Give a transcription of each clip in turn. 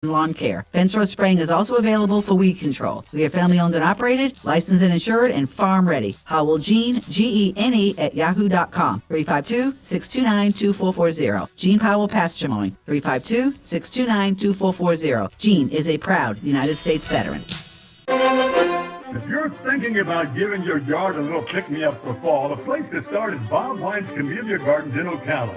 lawn care. Fence row spraying is also available for weed control. We are family owned and operated, licensed and insured, and farm ready. Howell Gene, Gene at yahoo.com. 352-629-2440. Gene Powell Pasture Mowing. 352-629-2440. Gene is a proud United States veteran. If you're thinking about giving your yard a little pick-me-up for fall, the place to start is Bob Wine's Camellia Gardens in Ocala.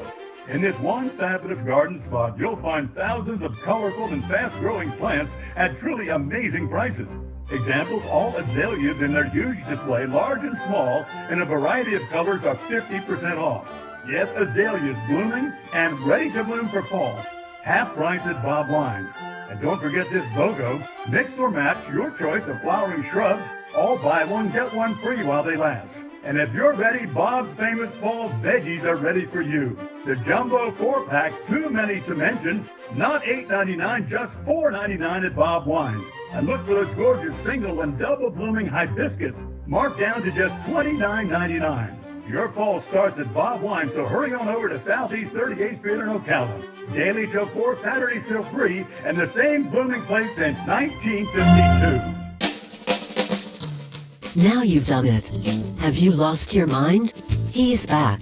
In this one fabulous garden spot, you'll find thousands of colorful and fast-growing plants at truly amazing prices. Examples, all azaleas in their huge display, large and small, in a variety of colors are 50% off. Yes, azaleas blooming and ready to bloom for fall. Half price at Bob Wines. And don't forget this BOGO. Mix or match your choice of flowering shrubs. All buy one, get one free while they last. And if you're ready, Bob's famous fall veggies are ready for you. The Jumbo 4-pack, too many to mention, not $8.99, just $4.99 at Bob Wines. And look for those gorgeous single and double blooming hibiscus, marked down to just $29.99. Your fall starts at Bob Wines, so hurry on over to Southeast 38th Street in Ocala. Daily till 4, Saturday till 3, and the same blooming place since 1952. Now you've done it. Have you lost your mind? He's back.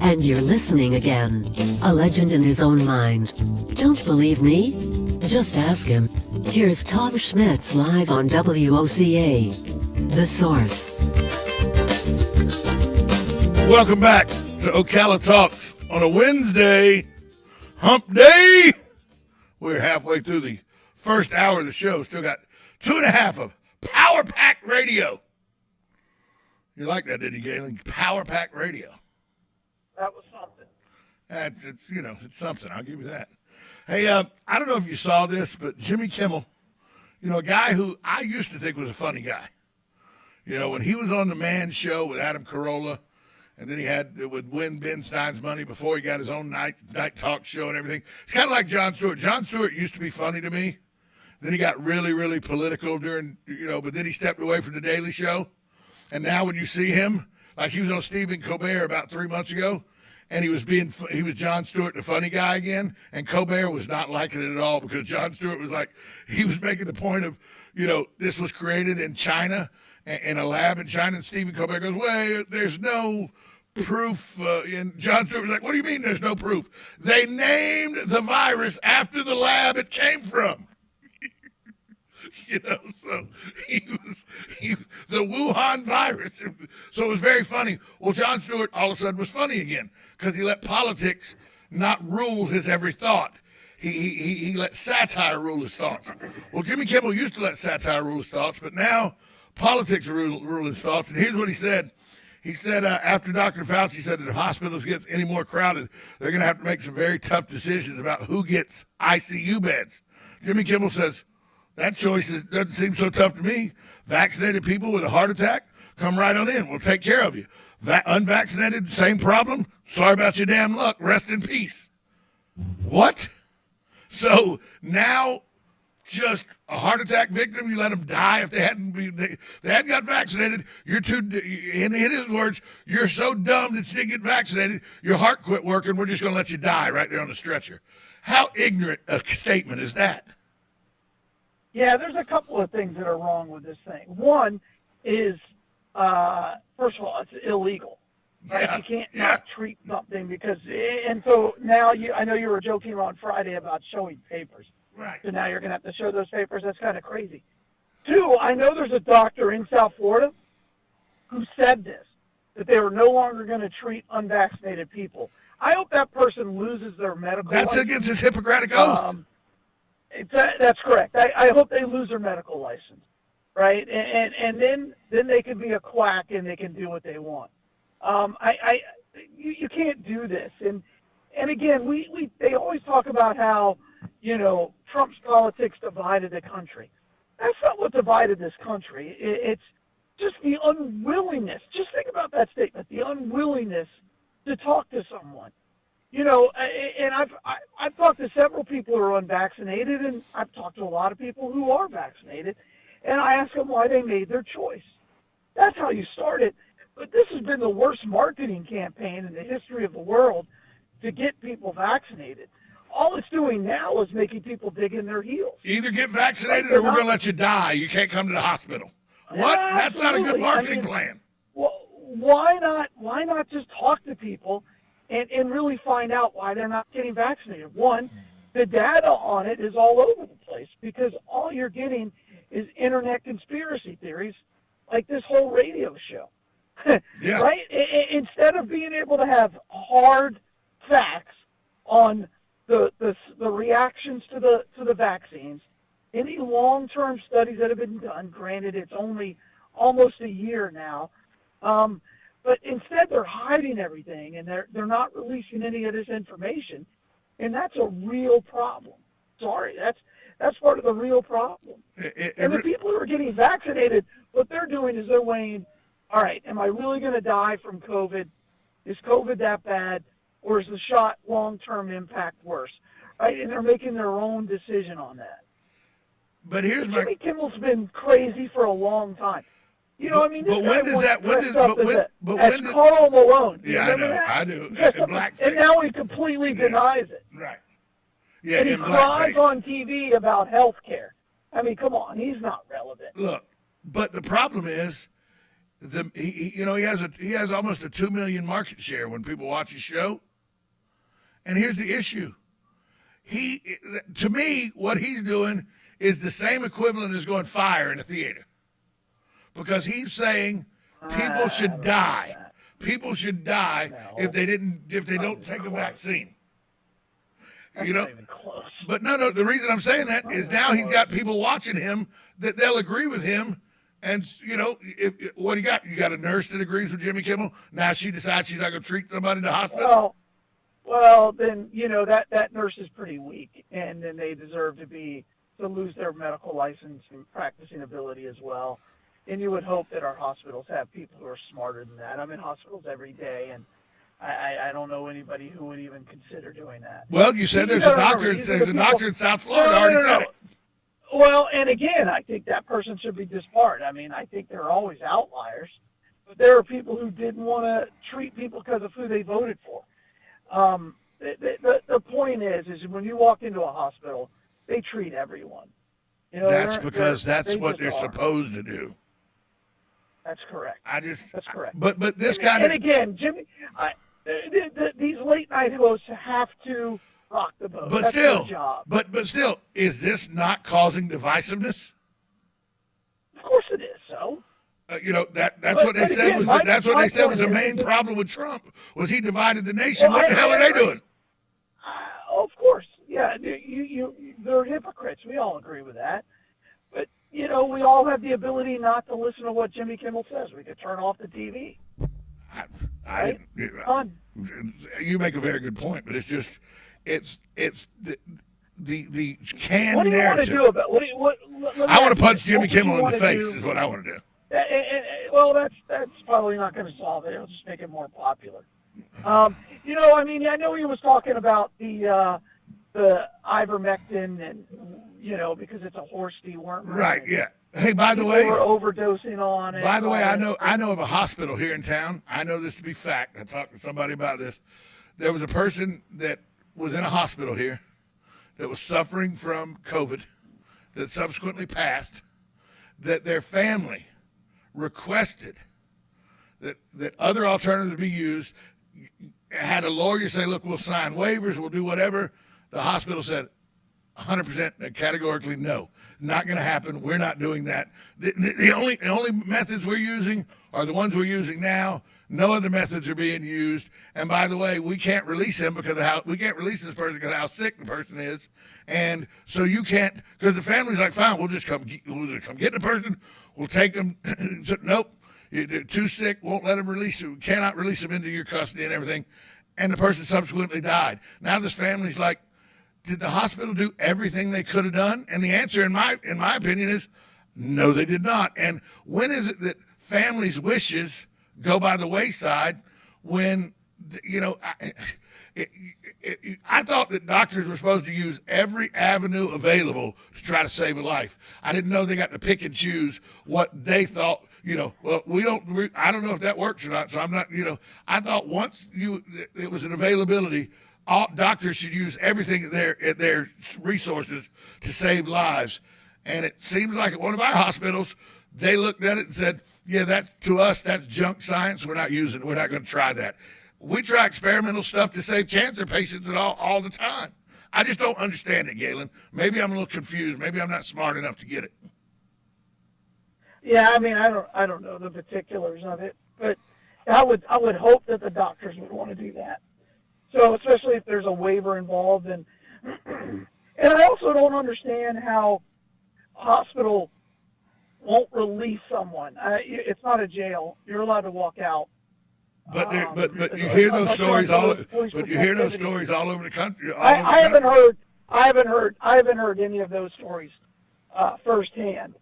And you're listening again. A legend in his own mind. Don't believe me? Just ask him. Here's Tom Schmitz live on WOCA. The Source. Welcome back to Ocala Talks on a Wednesday, hump day. We're halfway through the first hour of the show. Still got 2.5 of Power Pack Radio. You like that, didn't you, Galen? Power Pack Radio. That was something. It's something. I'll give you that. Hey, I don't know if you saw this, but Jimmy Kimmel, a guy who I used to think was a funny guy. When he was on the Man Show with Adam Carolla, and then it would win Ben Stein's money before he got his own night talk show and everything. It's kind of like Jon Stewart. Jon Stewart used to be funny to me. Then he got really, really political but then he stepped away from the Daily Show. And now when you see him, like he was on Stephen Colbert about 3 months ago, and he was Jon Stewart, the funny guy again, and Colbert was not liking it at all because Jon Stewart was like, he was making the point of, this was created in China, in a lab in China, and Stephen Colbert goes, well, there's no proof. And Jon Stewart was like, what do you mean there's no proof? They named the virus after the lab it came from. So the Wuhan virus. So it was very funny. Well, Jon Stewart all of a sudden was funny again because he let politics not rule his every thought. He let satire rule his thoughts. Well, Jimmy Kimmel used to let satire rule his thoughts, but now politics rule his thoughts. And here's what he said. He said after Dr. Fauci said that if hospitals get any more crowded, they're going to have to make some very tough decisions about who gets ICU beds. Jimmy Kimmel says, that choice doesn't seem so tough to me. Vaccinated people with a heart attack, come right on in. We'll take care of you. Unvaccinated, same problem. Sorry about your damn luck. Rest in peace. What? So now just a heart attack victim, you let them die if they hadn't got vaccinated. You're too, in his words, you're so dumb that you didn't get vaccinated, your heart quit working, we're just going to let you die right there on the stretcher. How ignorant a statement is that? Yeah, there's a couple of things that are wrong with this thing. One is, first of all, it's illegal. Right? Yeah, you can't not treat something because, and so now I know you were joking on Friday about showing papers. Right. So now you're going to have to show those papers. That's kind of crazy. Two, I know there's a doctor in South Florida who said this, that they were no longer going to treat unvaccinated people. I hope that person loses their medical license. That's against his Hippocratic oath. That's correct. I hope they lose their medical license, right? And then they can be a quack and they can do what they want. You can't do this. And again, they always talk about how, Trump's politics divided the country. That's not what divided this country. It's just the unwillingness. Just think about that statement, the unwillingness to talk to someone. And I've talked to several people who are unvaccinated, and I've talked to a lot of people who are vaccinated, and I ask them why they made their choice. That's how you start it. But this has been the worst marketing campaign in the history of the world to get people vaccinated. all it's doing now is making people dig in their heels. Either get vaccinated or we're going to let you die. You can't come to the hospital. What? That's not a good marketing plan. Well, why not just talk to people and really find out why they're not getting vaccinated? One, the data on it is all over the place because all you're getting is internet conspiracy theories like this whole radio show. Yeah. Right? Instead of being able to have hard facts on the reactions to the vaccines, any long-term studies that have been done, granted it's only almost a year now, but instead they're hiding everything and they're not releasing any of this information, and that's a real problem. Sorry, that's part of the real problem. And the people who are getting vaccinated, what they're doing is they're weighing, all right, am I really going to die from COVID? Is COVID that bad? Or is the shot long-term impact worse? Right? And they're making their own decision on that. But here's Jimmy Kimmel's been crazy for a long time. You know, I mean, but when does that? When does? As Carl Malone. Yeah, I know. That? I do. Yes, In blackface. and now he completely denies it. Right. Yeah, and he in cries blackface. on TV about health care. I mean, come on, he's not relevant. Look, but the problem is, he has almost a 2 million market share when people watch his show. And here's the issue. To me, what he's doing is the same equivalent as going fire in a theater. Because he's saying people should die. People should die if they don't take a vaccine. That's not even close. But no, the reason I'm saying that is now he's got people watching him that they'll agree with him. And, what do you got? You got a nurse that agrees with Jimmy Kimmel. Now she decides she's not going to treat somebody in the hospital. Well, then, that nurse is pretty weak, and then they deserve to lose their medical license and practicing ability as well. And you would hope that our hospitals have people who are smarter than that. I'm in hospitals every day, and I don't know anybody who would even consider doing that. Well, you said there's a doctor in South Florida already said it. Well, and again, I think that person should be disbarred. I mean, I think there are always outliers, but there are people who didn't want to treat people because of who they voted for. The point is when you walk into a hospital, they treat everyone. That's because that's what they're supposed to do. That's correct. That's correct. But this and again, Jimmy, these late night hosts have to rock the boat. But that's still, their job. But still, is this not causing divisiveness? Of course it is. So. That's what they said was that's what they said was the main problem with Trump was he divided the nation. What the hell are they doing? Of course, yeah. They're hypocrites. We all agree with that. But we all have the ability not to listen to what Jimmy Kimmel says. We could turn off the TV. You make a very good point, but it's just it's the canned what do you narrative. Want to do about, I want to punch Jimmy Kimmel in the face. Is what I want to do. Well, that's probably not going to solve it. It'll just make it more popular. I know he was talking about the ivermectin and because it's a horse dewormer. Right. Yeah. Hey, by the way, they were overdosing on it. By the way, I know of a hospital here in town. I know this to be fact. I talked to somebody about this. There was a person that was in a hospital here that was suffering from COVID that subsequently passed, that their family requested that other alternatives be used, had a lawyer say, look, we'll sign waivers, we'll do whatever. The hospital said 100% categorically no, not going to happen. We're not doing that. The only methods we're using are the ones we're using now. No other methods are being used. And by the way, we can't release him we can't release this person because of how sick the person is. And so you can't, because the family's like, fine, we'll just come get the person. We'll take them. Nope, they're too sick. Won't let them release him. Cannot release him into your custody and everything. And the person subsequently died. Now this family's like, did the hospital do everything they could have done? And the answer, in my opinion, is no, they did not. And when is it that families' wishes go by the wayside when, I thought that doctors were supposed to use every avenue available to try to save a life. I didn't know they got to pick and choose what they thought, well, I don't know if that works or not. So I'm not, I thought once it was an availability, all doctors should use everything at their resources to save lives. And it seems like at one of our hospitals, they looked at it and said, yeah, that's junk science. We're not going to try that. We try experimental stuff to save cancer patients all the time. I just don't understand it, Galen. Maybe I'm a little confused. Maybe I'm not smart enough to get it. Yeah, I mean, I don't know the particulars of it, but I would hope that the doctors would want to do that. So especially if there's a waiver involved, and I also don't understand how a hospital won't release someone. It's not a jail. You're allowed to walk out. But you hear those stories all. But you hear those stories all over the country. I haven't heard any of those stories firsthand.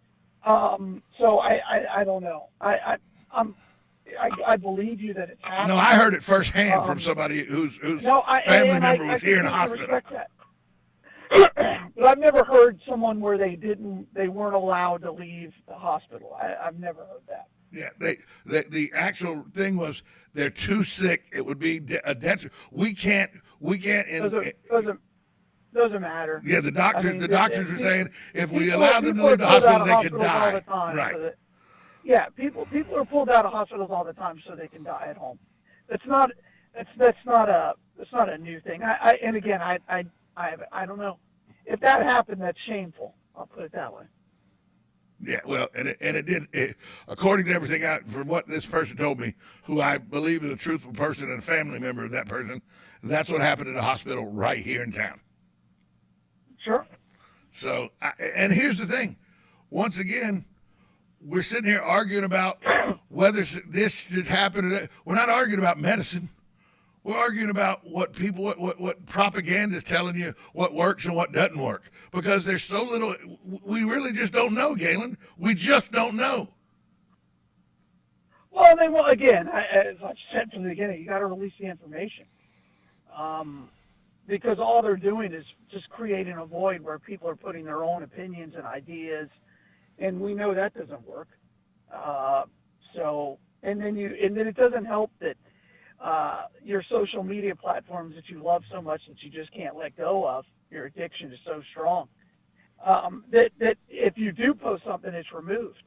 So I don't know. I believe you that it's happening. No, I heard it firsthand from somebody whose family member was here in the hospital. But I've never heard someone where they weren't allowed to leave the hospital. I've never heard that. Yeah, the actual thing was they're too sick. It would be a death. We can't. Doesn't matter. Yeah, the doctors are saying if we allow them to leave the hospital, they could die. All the time, right. Yeah, people are pulled out of hospitals all the time so they can die at home. That's not a new thing. I don't know. If that happened, that's shameful. I'll put it that way. Yeah, well, and it did. According to everything from what this person told me, who I believe is a truthful person and a family member of that person, that's what happened in the hospital right here in town. Sure. So, and here's the thing. Once again, we're sitting here arguing about whether this should happen. We're not arguing about medicine. We're arguing about what propaganda is telling you, what works and what doesn't work. Because there's so little, we really just don't know, Galen. We just don't know. Well, again, as I said from the beginning, you got to release the information. Because all they're doing is just creating a void where people are putting their own opinions and ideas, and we know that doesn't work. And then it doesn't help that your social media platforms that you love so much that you just can't let go of, your addiction is so strong, that if you do post something, it's removed.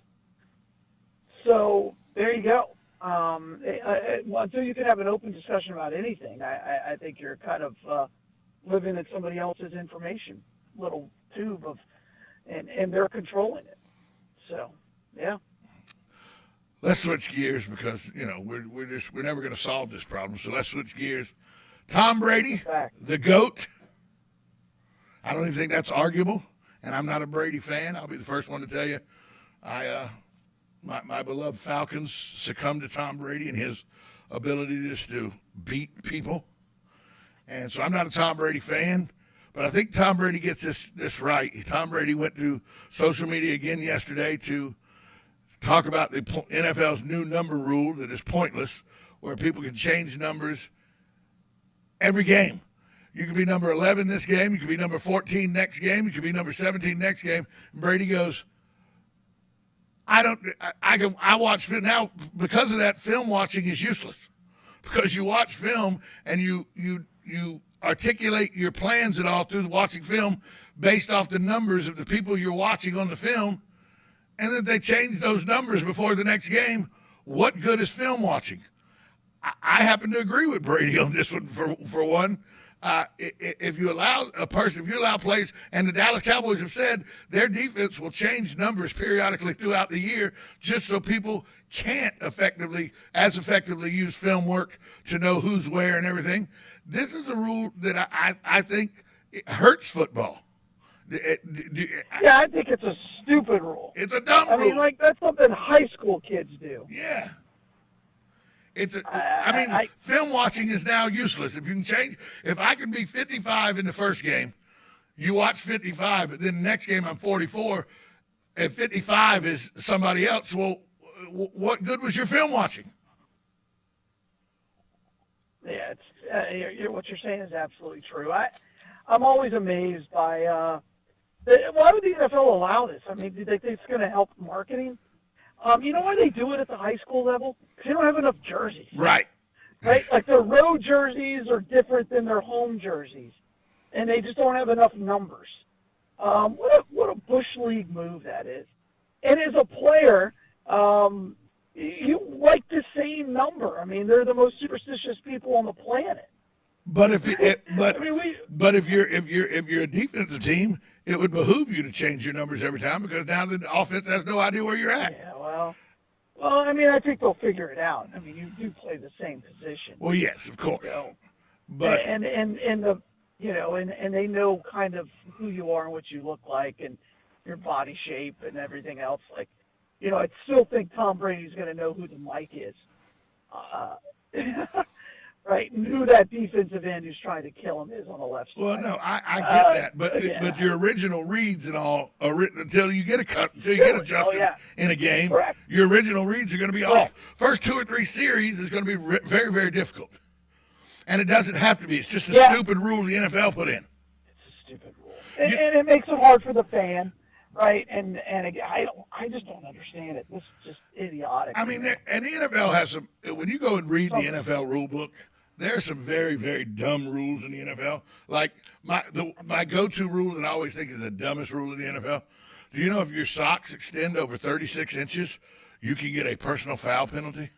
So there you go. Until you can have an open discussion about anything, I think you're kind of living in somebody else's information little tube and they're controlling it. So, yeah. Let's switch gears because we're never going to solve this problem. So let's switch gears. Tom Brady, the GOAT. I don't even think that's arguable, and I'm not a Brady fan. I'll be the first one to tell you. My beloved Falcons succumbed to Tom Brady and his ability just to beat people, and so I'm not a Tom Brady fan. But I think Tom Brady gets this right. Tom Brady went to social media again yesterday to talk about the NFL's new number rule that is pointless, where people can change numbers every game. You could be number 11 this game. You could be number 14 next game. You could be number 17 next game. And Brady goes, I watch film now. Because of that, film watching is useless, because you watch film and you articulate your plans and all through watching film based off the numbers of the people you're watching on the film, and then they change those numbers before the next game. What good is film watching? I happen to agree with Brady on this one for one. If you allow players, and the Dallas Cowboys have said their defense will change numbers periodically throughout the year just so people can't effectively use film work to know who's where and everything. This is a rule that I think it hurts football. Yeah, I think it's a stupid rule. It's a dumb rule. I mean, that's something high school kids do. Yeah. Film watching is now useless. If I can be 55 in the first game, you watch 55, but then the next game I'm 44, and 55 is somebody else. Well, what good was your film watching? Yeah, what you're saying is absolutely true. I'm always amazed by why would the NFL allow this? I mean, do they think it's going to help marketing? You know why they do it at the high school level? Because they don't have enough jerseys. Right. right? Like their road jerseys are different than their home jerseys, and they just don't have enough numbers. What a bush league move that is. And as a player, you like the same number. I mean, they're the most superstitious people on the planet. But if I mean, if you're a defensive team, it would behoove you to change your numbers every time because now the offense has no idea where you're at. Yeah, well, I mean, I think they'll figure it out. I mean, you do play the same position. Well, yes, of course. So, but and the and they know kind of who you are and what you look like and your body shape and everything else. Like, I still think Tom Brady's going to know who the Mike is. Right, and who that defensive end who's trying to kill him is on the left side. Well, no, I get that, but your original reads and all are written until you get adjusted in a game. Correct. Your original reads are going to be off. First 2 or 3 series is going to be very, very difficult, and it doesn't have to be. It's just a stupid rule the NFL put in. It's a stupid rule, and it makes it hard for the fan. Right, and again, I just don't understand it. This is just idiotic. I mean, and the NFL has some. When you go and read the NFL rule book, there's some very, very dumb rules in the NFL. Like my go-to rule that I always think is the dumbest rule in the NFL. Do you know if your socks extend over 36 inches, you can get a personal foul penalty?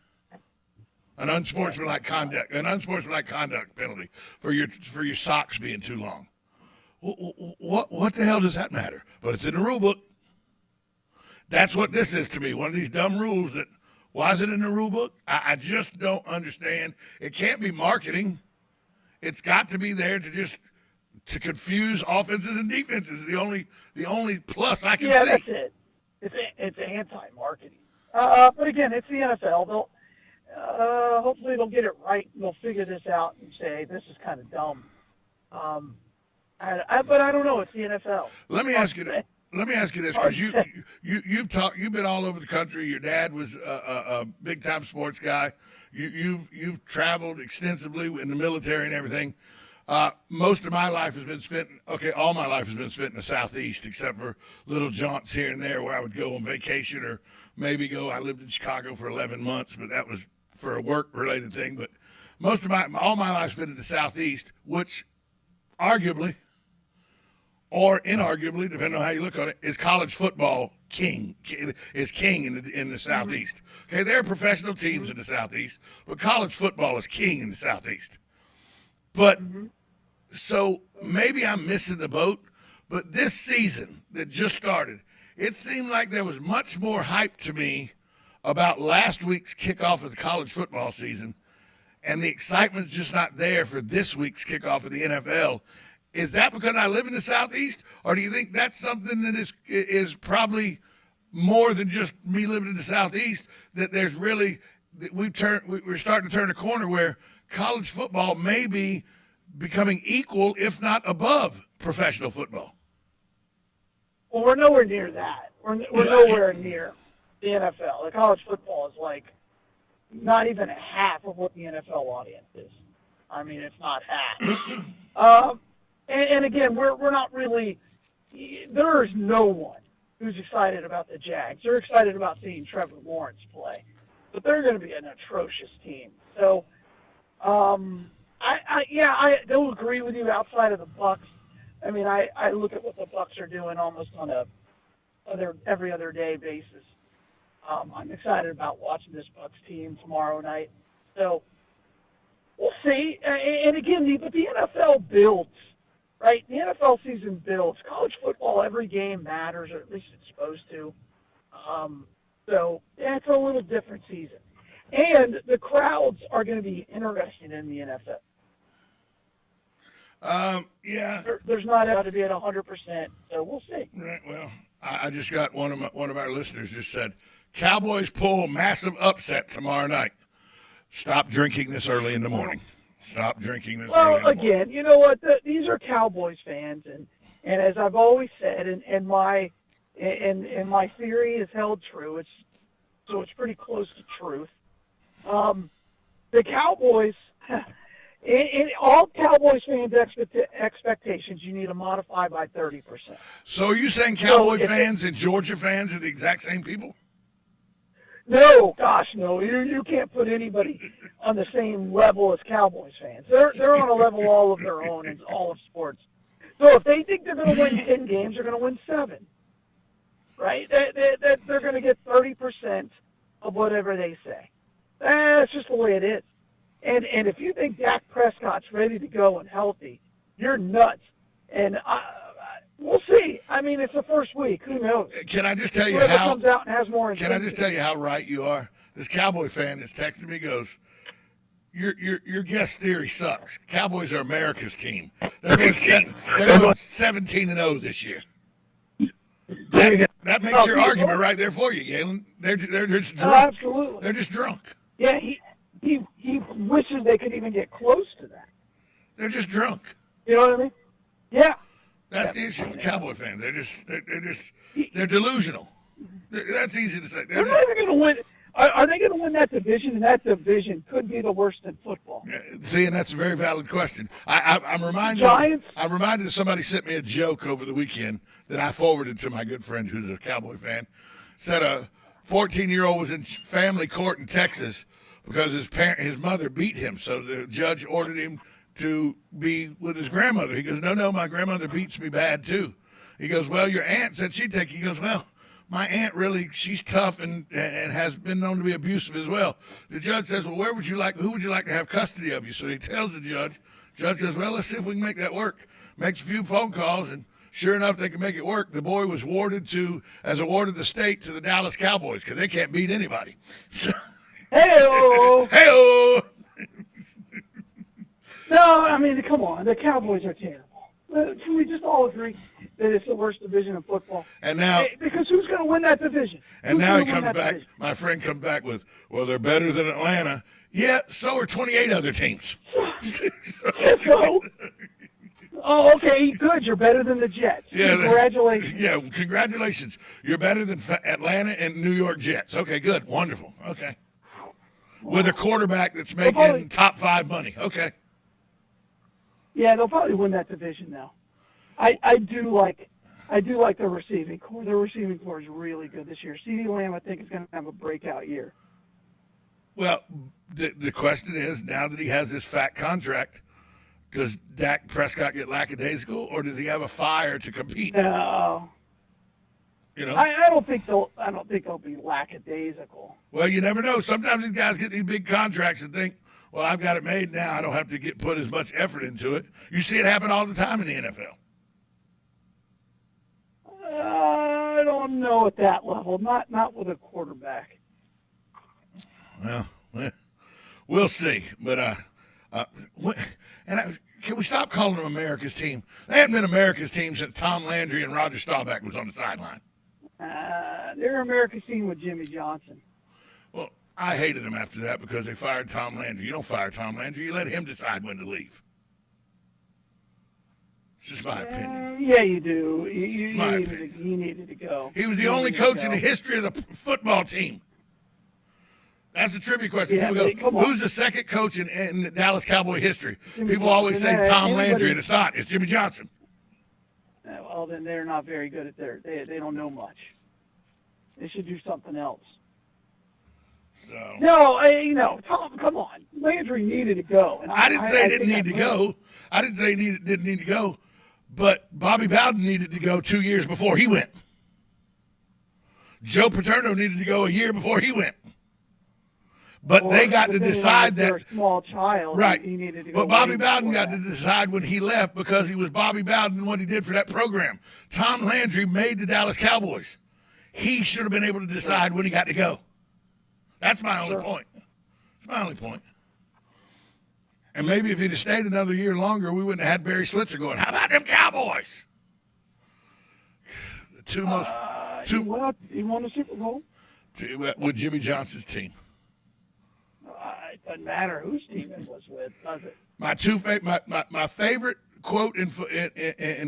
An unsportsmanlike conduct penalty for your socks being too long. What the hell does that matter? But it's in the rule book. That's what this is to me. One of these dumb rules that, why is it in the rule book? I just don't understand. It can't be marketing. It's got to be there to confuse offenses and defenses. The only plus I can see. Yeah, that's it. It's anti-marketing. But again, it's the NFL. Hopefully they'll get it right and they'll figure this out and say this is kind of dumb. But I don't know. It's the NFL. Let me ask you this, because you've been all over the country. Your dad was a big time sports guy. You've traveled extensively in the military and everything. Most of my life has been spent. All my life has been spent in the Southeast, except for little jaunts here and there where I would go on vacation or maybe go. I lived in Chicago for 11 months, but that was for a work related thing. But all my life's been in the Southeast, which arguably or inarguably, depending on how you look on it, is college football king in the Southeast. Okay, there are professional teams in the Southeast, but college football is king in the Southeast. But so maybe I'm missing the boat, but this season that just started, it seemed like there was much more hype to me about last week's kickoff of the college football season, and the excitement's just not there for this week's kickoff of the NFL. Is that because I live in the Southeast, or do you think that's something that is probably more than just me living in the Southeast, that there's really that we're starting to turn a corner where college football may be becoming equal, if not above, professional football? Well, we're nowhere near that. We're nowhere near the NFL. The college football is like not even half of what the NFL audience is. I mean, it's not half. And again, we're not really. There is no one who's excited about the Jags. They're excited about seeing Trevor Lawrence play, but they're going to be an atrocious team. So, I don't agree with you outside of the Bucs. I mean, I look at what the Bucs are doing almost on a every other day basis. I'm excited about watching this Bucs team tomorrow night. So we'll see. And again, but the NFL builds. Right, the NFL season builds. College football, every game matters, or at least it's supposed to. So it's a little different season, and the crowds are going to be interested in the NFL. There's not out to be at 100%, so we'll see. Right. Well, I just got one of our listeners just said, Cowboys pull massive upset tomorrow night. Stop drinking this early in the morning. Stop drinking this. Well, again, you know what? These are Cowboys fans, and as I've always said, and my theory is held true. It's pretty close to truth. The Cowboys, in all Cowboys fans' expectations, you need to modify by 30%. So are you saying Cowboy fans and Georgia fans are the exact same people? No, gosh, no. You can't put anybody on the same level as Cowboys fans. They're on a level all of their own in all of sports. So if they think they're going to win 10 games, they're going to win 7. Right? They're going to get 30% of whatever they say. That's just the way it is. And if you think Dak Prescott's ready to go and healthy, you're nuts. And we'll see. I mean, it's the first week. Who knows? Can I just tell you Whoever how? comes out and has more Can I just tell you how right you are? This Cowboy fan that's texting me goes, Your guess theory sucks. Cowboys are America's team. They're going 17-0 this year. That makes your argument right there for you, Galen. They're just drunk. Absolutely. They're just drunk. Yeah, he wishes they could even get close to that. They're just drunk. You know what I mean? Yeah. That's the issue with Cowboy fans. They're delusional. That's easy to say. They're not even going to win. Are they going to win that division? And that division could be the worst in football. See, and that's a very valid question. I'm reminded. Giants? I'm reminded of somebody sent me a joke over the weekend that I forwarded to my good friend who's a Cowboy fan. Said a 14-year-old was in family court in Texas because his mother beat him, so the judge ordered him to be with his grandmother. He goes, no, my grandmother beats me bad too. He goes, well, your aunt said she'd take you. He goes, well, my aunt really, she's tough and has been known to be abusive as well. The judge says, well, who would you like to have custody of you? So he tells the judge. Judge goes, well, let's see if we can make that work. Makes a few phone calls, and sure enough, they can make it work. The boy was as a ward of the state to the Dallas Cowboys because they can't beat anybody. Hey-oh! Hey-oh! No, I mean, come on. The Cowboys are terrible. Can we just all agree that it's the worst division in football? And now, because who's going to win that division? And now he comes back. Division? My friend comes back with, well, they're better than Atlanta. Yeah, so are 28 other teams. So, oh, okay, good. You're better than the Jets. Yeah, congratulations. Yeah, congratulations. You're better than Atlanta and New York Jets. Okay, good, wonderful. Okay, with a quarterback that's making top 5 money. Okay. Yeah, they'll probably win that division now. I do like their receiving core. Their receiving core is really good this year. CeeDee Lamb, I think, is going to have a breakout year. Well, the question is, now that he has this fat contract, does Dak Prescott get lackadaisical, or does he have a fire to compete? No. You know, I don't think they'll be lackadaisical. Well, you never know. Sometimes these guys get these big contracts and think, well, I've got it made now. I don't have to put as much effort into it. You see it happen all the time in the NFL. I don't know at that level. Not with a quarterback. Well, we'll see. But can we stop calling them America's team? They haven't been America's team since Tom Landry and Roger Staubach was on the sideline. They're America's team with Jimmy Johnson. Well, I hated them after that because they fired Tom Landry. You don't fire Tom Landry. You let him decide when to leave. It's just my opinion. Yeah, you do. He needed to go. He was the only coach in the history of the football team. That's a trivia question. Yeah, People go, who's the second coach in Dallas Cowboy history? People always say Tom Landry, and it's not. It's Jimmy Johnson. Well, then they're not very good at they don't know much. They should do something else. So. No, Tom, come on. Landry needed to go. And I didn't say he didn't need to go. I didn't say he didn't need to go. But Bobby Bowden needed to go 2 years before he went. Joe Paterno needed to go a year before he went. But they got to decide that. A small child, right. He needed to go. But Bobby Bowden got to decide when he left because he was Bobby Bowden and what he did for that program. Tom Landry made the Dallas Cowboys. He should have been able to decide when he got to go. That's my only point. That's my only point. And maybe if he'd have stayed another year longer, we wouldn't have had Barry Switzer going, how about them Cowboys? He won a Super Bowl. With Jimmy Johnson's team. It doesn't matter whose team it was with, does it? My favorite quote in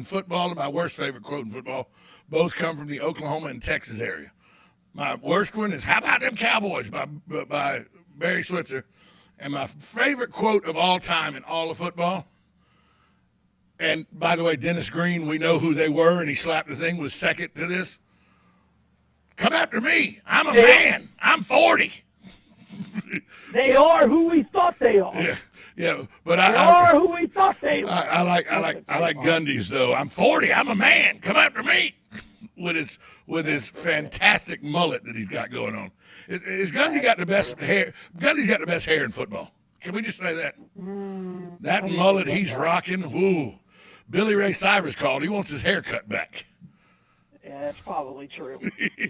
football and my worst favorite quote in football both come from the Oklahoma and Texas area. My worst one is, how about them Cowboys by Barry Switzer. And my favorite quote of all time in all of football, and by the way, Dennis Green, we know who they were, and he slapped the thing, was second to this. Come after me. I'm a man. I'm 40. They are who we thought they are. Yeah, but They are who we thought they were. I like Gundy's though. I'm 40. I'm a man. Come after me. With his fantastic mullet that he's got going on. Is Gundy got the best hair? Gundy's got the best hair in football. Can we just say that? That mullet he's rocking. Woo. Billy Ray Cyrus called. He wants his hair cut back. Yeah, that's probably true.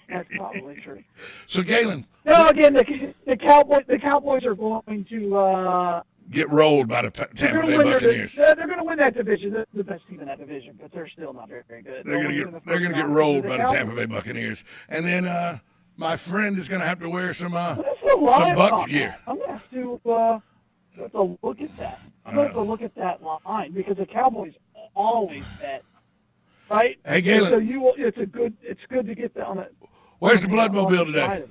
That's probably true. So Galen. No, again, the Cowboys are going to get rolled by the Tampa Bay Buccaneers. They're going to win that division. They're the best team in that division, but they're still not very good. They're going to get rolled by the Tampa Bay Buccaneers, and then my friend is going to have to wear some Bucs gear. I'm going to have to look at that. I'm going to have to look at that line because the Cowboys always bet, right? Hey, Galen. So it's good to get on it. Where's the Bloodmobile today?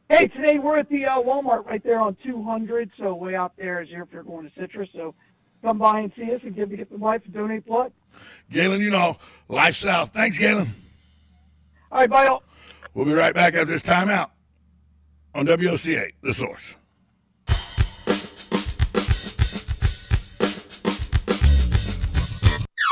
Hey, today we're at the Walmart right there on 200, so way out there is here if you're going to Citrus. So come by and see us and get the wife and donate blood. Galen, Life South. Thanks, Galen. All right, bye all. We'll be right back after this timeout on WOCA, The Source.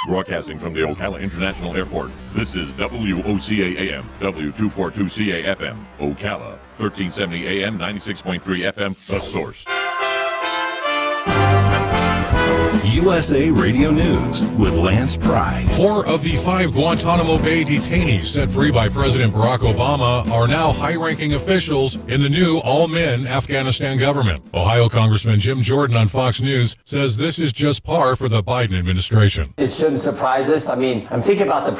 Broadcasting from the Ocala International Airport, this is WOCA AM, W242CA FM, Ocala, 1370 AM, 96.3 FM, The Source. USA Radio News with Lance Pride. 4 of the 5 Guantanamo Bay detainees set free by President Barack Obama are now high-ranking officials in the new all-men Afghanistan government. Ohio Congressman Jim Jordan on Fox News says this is just par for the Biden administration. It shouldn't surprise us. I mean, I'm thinking about the